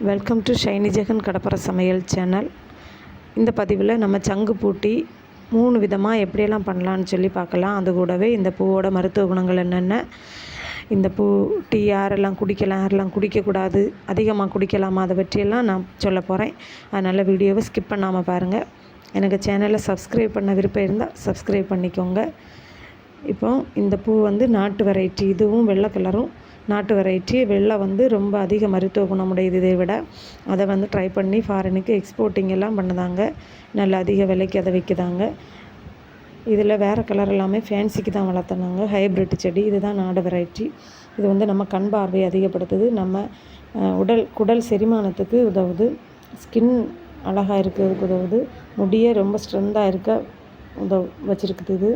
Welcome to Saini Jagan கடப்பர சமையல் channel. இந்த பதிவில் நம்ம சங்கு பூட்டி 3 விதமாக எப்படியெல்லாம் பண்ணலான்னு சொல்லி பார்க்கலாம். அது கூடவே இந்த பூவோட மருத்துவ குணங்கள் என்னென்ன, இந்த பூ டீ யாரெல்லாம் குடிக்கலாம், யாரெல்லாம் குடிக்கக்கூடாது, அதிகமாக குடிக்கலாமா, அதை பற்றியெல்லாம் நான் சொல்ல போகிறேன். அதனால் வீடியோவை ஸ்கிப் பண்ணாமல் பாருங்கள். எனக்கு சேனலை சப்ஸ்கிரைப் பண்ண விருப்பம் இருந்தால் சப்ஸ்கிரைப் பண்ணிக்கோங்க. இப்போ இந்த பூ நாட்டு வெரைட்டி, இதுவும் வெள்ளை கலரும் நாட்டு வெரைட்டி. வெள்ளை ரொம்ப அதிக மருத்துவ குணமுடையது. இதை விட அதை ட்ரை பண்ணி ஃபாரினுக்கு எக்ஸ்போர்ட்டிங் எல்லாம் பண்ணுதாங்க. நல்ல அதிக விலைக்கு அதை விற்குதாங்க. இதில் வேறு கலர் எல்லாமே ஃபேன்சிக்கு தான் வளர்த்துனாங்க. ஹைப்ரிட் செடி, இதுதான் நாடு வெரைட்டி. இது நம்ம கண் பார்வை அதிகப்படுத்துது, நம்ம குடல் செரிமானத்துக்கு உதவுது, ஸ்கின் அழகாக இருக்கிறதுக்கு உதவுது, முடியை ரொம்ப ஸ்ட்ரென்த்தாக இருக்க வச்சுருக்குது. இது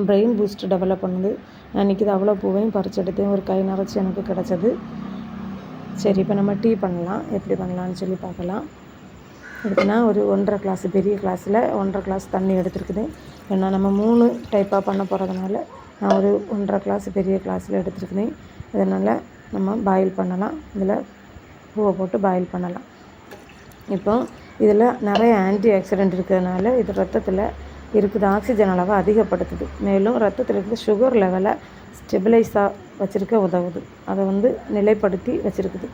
பிரெயின் பூஸ்ட் டெவலப் பண்ணுது. நான் இன்றைக்கி இது அவ்வளோ பூவையும் பறிச்செடுத்தேன், ஒரு கை நிறச்சி எனக்கு கிடச்சது. சரி, இப்போ நம்ம டீ பண்ணலாம். எப்படி பண்ணலான்னு சொல்லி பார்க்கலாம். இதுக்கு நான் ஒரு 1.5 கிளாஸ், பெரிய கிளாஸில் 1.5 கிளாஸ் தண்ணி எடுத்துருக்குது. ஏன்னா நம்ம 3 டைப்பாக பண்ண போகிறதுனால நான் ஒரு 1.5 கிளாஸ் பெரிய கிளாஸில் எடுத்துருக்குறேன். இதனால் நம்ம பாயில் பண்ணலாம். இதில் பூவை போட்டு பாயில் பண்ணலாம். இப்போ இதில் நிறைய ஆன்டி ஆக்சிடென்ட் இருக்கிறதுனால இது ரத்தத்தில் இருக்குது, ஆக்சிஜன் அளவை அதிகப்படுத்துது. மேலும் ரத்தத்தில் இருக்கிற சுகர் லெவலை ஸ்டெபிலைஸாக வச்சுருக்க உதவுது. அதை நிலைப்படுத்தி வச்சுருக்குது.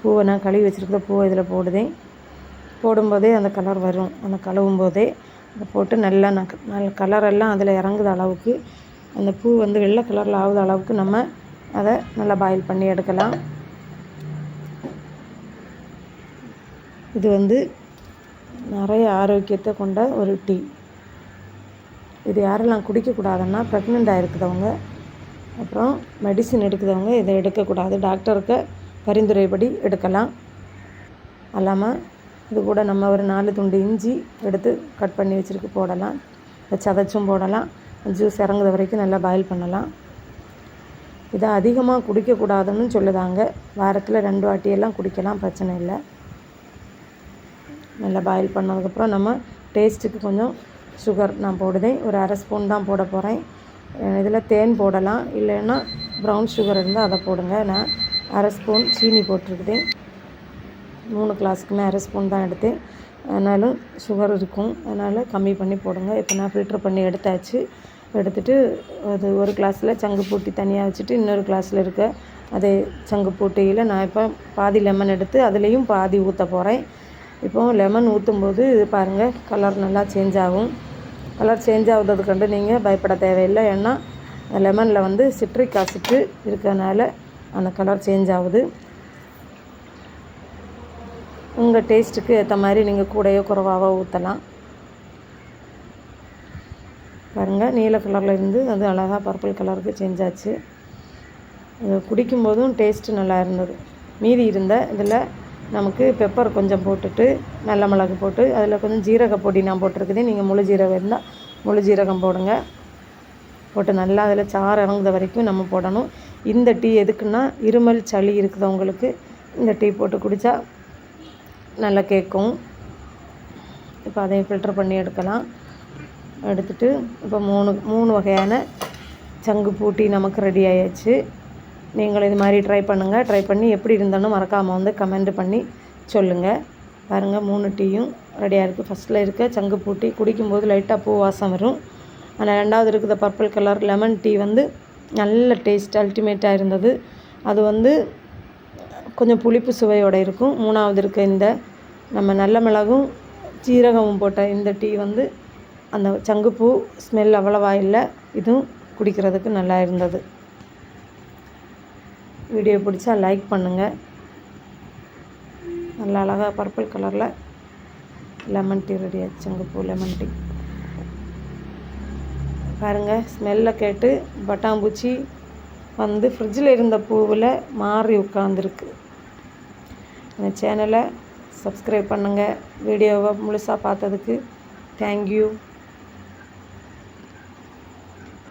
பூவை நான் கழுவி வச்சுருக்கிற பூவை இதில் போடுதேன். போடும்போதே அந்த கலர் வரும். அந்த கழுவும் போதே அதை போட்டு நல்லா நல்ல கலரெல்லாம் அதில் இறங்குத அளவுக்கு, அந்த பூ வெள்ளை கலரில் ஆகுத அளவுக்கு நம்ம அதை நல்லா பாயில் பண்ணி எடுக்கலாம். இது நிறைய ஆரோக்கியத்தை கொண்ட ஒரு டீ. இது யாரெல்லாம் குடிக்கக்கூடாதுன்னா, ப்ரெக்னெண்ட்டாக இருக்கிறவங்க, அப்புறம் மெடிசின் எடுக்கிறவங்க இதை எடுக்கக்கூடாது. டாக்டருக்கு பரிந்துரைப்படி எடுக்கலாம். அல்லாமல் இது கூட நம்ம ஒரு 4 துண்டு இஞ்சி எடுத்து கட் பண்ணி வச்சுருக்கு போடலாம். சதைச்சும் போடலாம். ஜூஸ் இறங்குற வரைக்கும் நல்லா பாயில் பண்ணலாம். இதை அதிகமாக குடிக்கக்கூடாதுன்னு சொல்லுதாங்க. வாரத்தில் 2 வாட்டியெல்லாம் குடிக்கலாம், பிரச்சனை இல்லை. நல்லா பாயில் பண்ணதுக்கப்புறம் நம்ம டேஸ்ட்டுக்கு கொஞ்சம் சுகர் நான் போடுதேன். ஒரு 1/2 ஸ்பூன் தான் போட போகிறேன். இதில் தேன் போடலாம், இல்லைன்னா ப்ரௌன் சுகர் இருந்தால் அதை போடுங்க. நான் 1/2 ஸ்பூன் சீனி போட்டிருக்குதேன். 3 கிளாஸுக்குமே 1/2 ஸ்பூன் தான் எடுத்தேன். ஆனாலும் சுகர் இருக்கும், அதனால் கம்மி பண்ணி போடுங்க. இப்போ நான் ஃபில்ட்ரு பண்ணி எடுத்தாச்சு. எடுத்துகிட்டு அது ஒரு கிளாஸில் சங்கு பூட்டி தனியாக வச்சுட்டு, இன்னொரு கிளாஸில் இருக்க அதே சங்கு பூட்டியில் நான் இப்போ பாதி லெமன் எடுத்து அதுலேயும் பாதி ஊற்ற போகிறேன். இப்போது லெமன் ஊற்றும்போது இது பாருங்கள், கலர் நல்லா சேஞ்ச் ஆகும். கலர் சேஞ்ச் ஆகுறது கண்டு நீங்கள் பயப்பட தேவையில்லை. ஏன்னா லெமனில் சிட்ரிக் ஆசிட் இருக்கிறதுனால அந்த கலர் சேஞ்ச் ஆகுது. உங்கள் டேஸ்ட்டுக்கு ஏற்ற மாதிரி நீங்கள் கூடையோ குறைவாவோ ஊற்றலாம். பாருங்கள், நீல கலரில் இருந்து அது அழகாக பர்பிள் கலருக்கு சேஞ்ச் ஆச்சு. இது குடிக்கும்போதும் டேஸ்ட்டு நல்லா இருந்தது. மீதி இருந்த இதில் நமக்கு பெப்பர் கொஞ்சம் போட்டுட்டு, நல்ல மிளகு போட்டு, அதில் கொஞ்சம் ஜீரக பொடி நான் போட்டிருக்குது. நீங்கள் முழு ஜீரகம் இருந்தால் முழு ஜீரகம் போடுங்க. போட்டு நல்லா அதில் சாறு இறங்குற வரைக்கும் நம்ம போடணும். இந்த டீ எதுக்குன்னா, இருமல் சளி இருக்கிறவங்களுக்கு இந்த டீ போட்டு குடித்தா நல்லா கேட்கும். இப்போ அதையும் ஃபில்டர் பண்ணி எடுக்கலாம். எடுத்துகிட்டு இப்போ 3 வகையான சங்கு பூட்டி நமக்கு ரெடி ஆயாச்சு. நீங்களும் இது மாதிரி ட்ரை பண்ணுங்கள். ட்ரை பண்ணி எப்படி இருந்தாலும் மறக்காமல் கமெண்ட் பண்ணி சொல்லுங்கள். பாருங்கள், 3 டீயும் ரெடியாக இருக்குது. ஃபஸ்ட்டில் இருக்க சங்கு பூட்டி குடிக்கும்போது லைட்டாக பூ வாசம் வரும். ஆனால் 2வது இருக்கிற பர்பிள் கலர் லெமன் டீ நல்ல டேஸ்ட், அல்டிமேட்டாக இருந்தது. அது கொஞ்சம் புளிப்பு சுவையோடு இருக்கும். 3வது இருக்க இந்த நம்ம நல்ல மிளகும் ஜீரகமும் போட்ட இந்த டீ அந்த சங்குப்பூ ஸ்மெல் அவ்வளவா இல்லை. இதுவும் குடிக்கிறதுக்கு நல்லா இருந்தது. வீடியோ பிடிச்சா லைக் பண்ணுங்கள். நல்லா அழகாக பர்பிள் கலரில் லெமன் டீ ரெடி ஆச்சு. சங்குப்பூ லெமன் டீ பாருங்கள், ஸ்மெல்லை கேட்டு பட்டாம்பூச்சி ஃப்ரிட்ஜில் இருந்த பூவில் மாறி உட்காந்துருக்கு. இந்த சேனலை சப்ஸ்கிரைப் பண்ணுங்கள். வீடியோவை முழுசாக பார்த்ததுக்கு தேங்க்யூ.